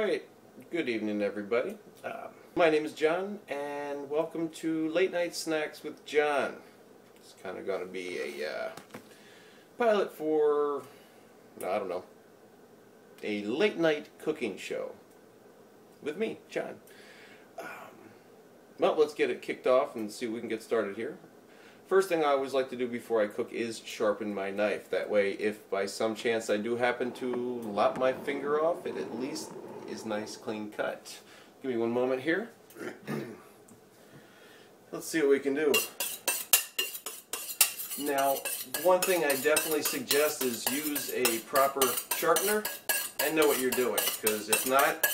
Alright, good evening everybody. My name is John and welcome to Late Night Snacks with John. It's kind of going to be a pilot for, I don't know, a late night cooking show with me, John. Well, let's get it kicked off and see if we can get started here. First thing I always like to do before I cook is sharpen my knife. That way, if by some chance I do happen to lop my finger off, it at least is nice, clean cut. Give me one moment here. Let's see what we can do. Now, one thing I definitely suggest is use a proper sharpener and know what you're doing, because if not,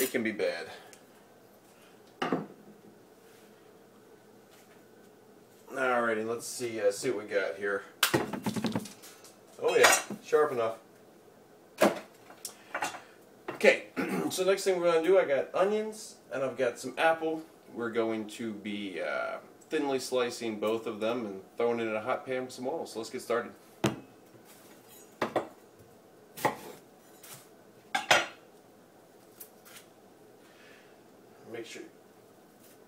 it can be bad. Alrighty, let's see what we got here. Oh yeah, sharp enough. Okay, so next thing we're going to do, I got onions and I've got some apple. We're going to be thinly slicing both of them and throwing it in a hot pan with some oil. So let's get started. Make sure you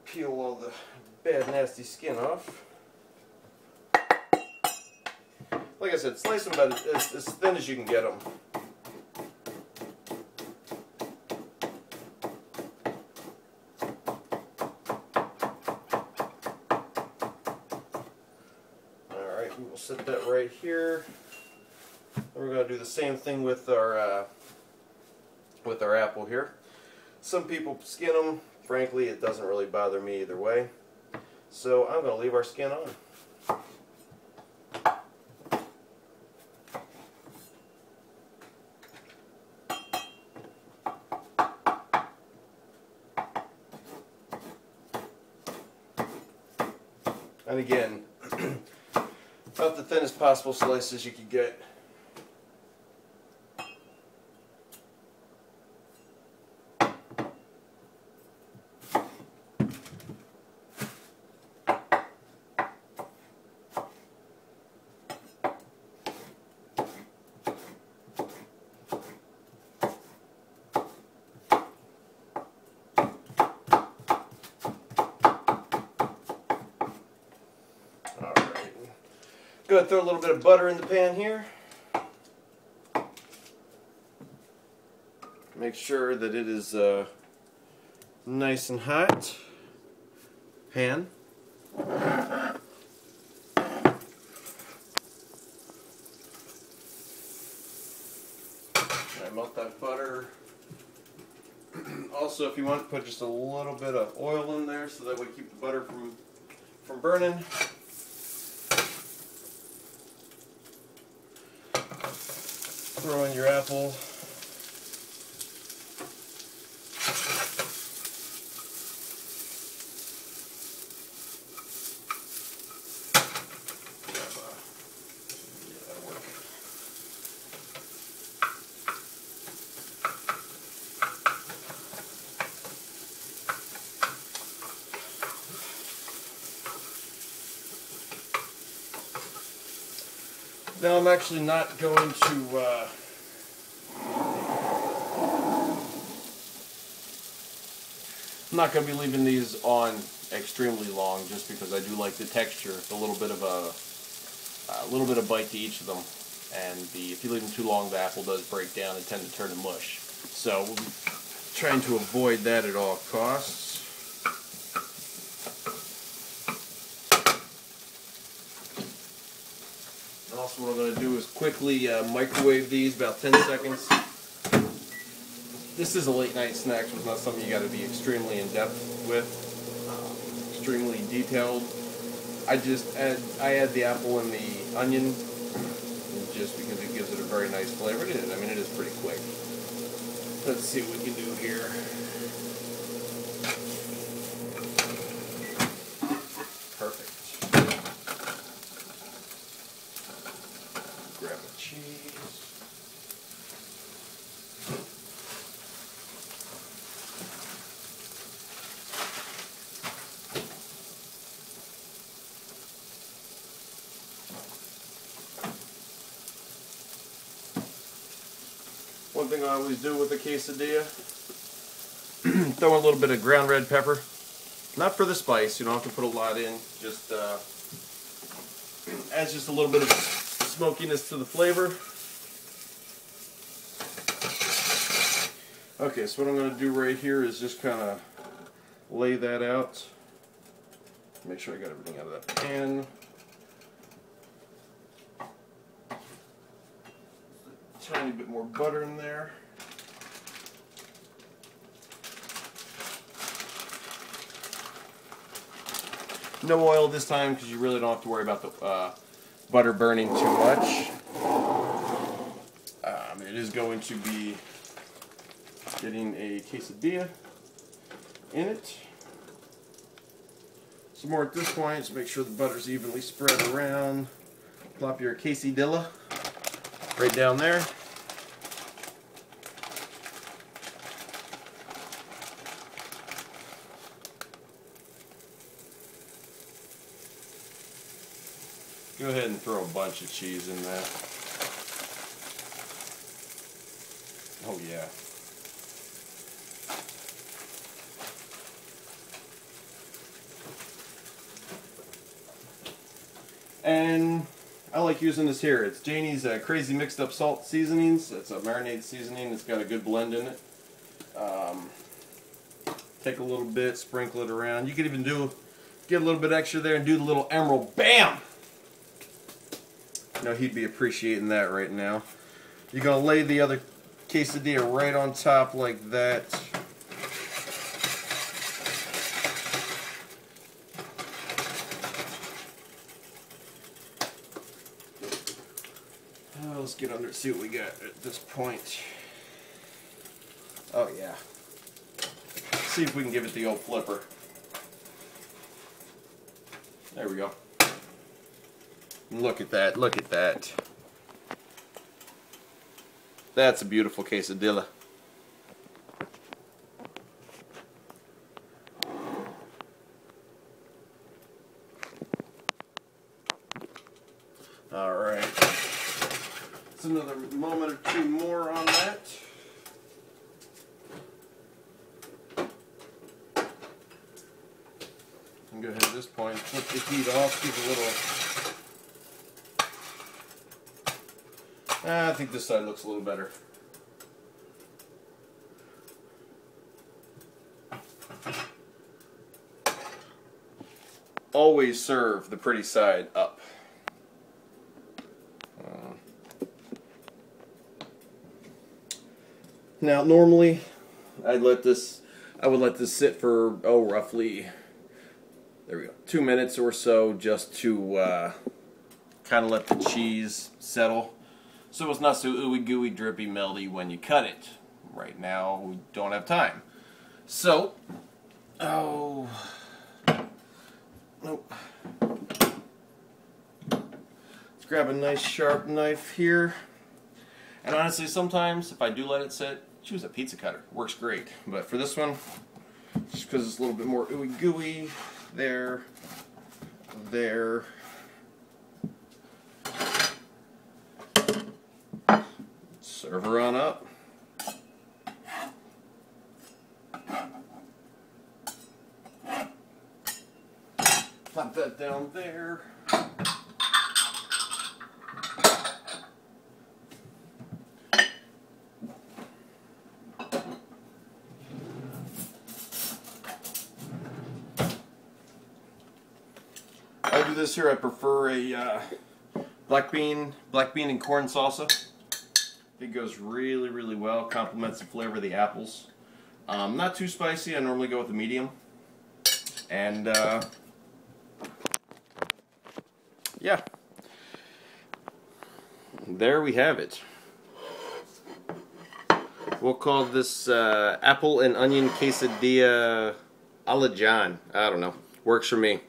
peel all the bad, nasty skin off. Like I said, slice them about as thin as you can get them. Alright, we will set that right here. And we're going to do the same thing with our apple here. Some people skin them. Frankly, it doesn't really bother me either way. So I'm going to leave our skin on. And again, about the thinnest possible slices you could get. Go ahead and throw a little bit of butter in the pan here. Make sure that it is nice and hot. Pan. I melt that butter. Also, if you want, put just a little bit of oil in there so that we keep the butter from burning. Throw in your apple. Now I'm actually not going to I'm not going to be leaving these on extremely long, just because I do like the texture, a little bit of bite to each of them, and if you leave them too long, the apple does break down and tend to turn to mush. So we'll be trying to avoid that at all costs. Also, what I'm going to do is quickly microwave these about 10 seconds. This is a late night snack, so it's not something you got to be extremely in depth with, extremely detailed. I add the apple and the onion just because it gives it a very nice flavor. It is, I mean, it is pretty quick. Let's see what we can do here. Perfect. Grab the cheese. One thing I always do with a quesadilla Throw in a little bit of ground red pepper. Not for the spice, you don't have to put a lot in. Just adds just a little bit of smokiness to the flavor. Okay, so what I'm going to do right here is just kind of lay that out. Make sure I got everything out of that pan. Tiny bit more butter in there. No oil this time because you really don't have to worry about the butter burning too much. It is going to be getting a quesadilla in it. Some more at this point, so make sure the butter's evenly spread around. Plop your quesadilla right down there. Go ahead and throw a bunch of cheese in that. Oh yeah. And I like using this here. It's Janie's Crazy Mixed Up Salt Seasonings. It's a marinade seasoning. It's got a good blend in it. Take a little bit, sprinkle it around. You could even get a little bit extra there and do the little emerald BAM! You know, he'd be appreciating that right now. You're going to lay the other quesadilla right on top like that. Let's get under it, see what we got at this point. Oh yeah. See if we can give it the old flipper. There we go. Look at that, look at that. That's a beautiful quesadilla. Alright. It's another moment or two more on that. And go ahead at this point, flip the heat off, keep a little... I think this side looks a little better. Always serve the pretty side up. Now normally I would let this sit for roughly, there we go, 2 minutes or so, just to kind of let the cheese settle. So it's not so ooey gooey, drippy, melty when you cut it. Right now, we don't have time. So, nope. Let's grab a nice sharp knife here. And honestly, sometimes if I do let it sit, choose a pizza cutter. Works great. But for this one, just because it's a little bit more ooey gooey, there. Serve her on up. Plop that down there. I do this here. I prefer a black bean and corn salsa. It goes really, really well. Complements the flavor of the apples. Not too spicy. I normally go with the medium. And yeah, there we have it. We'll call this apple and onion quesadilla a la John. I don't know. Works for me.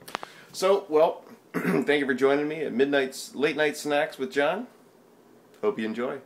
So, well, thank you for joining me at Late Night Snacks with John. Hope you enjoy.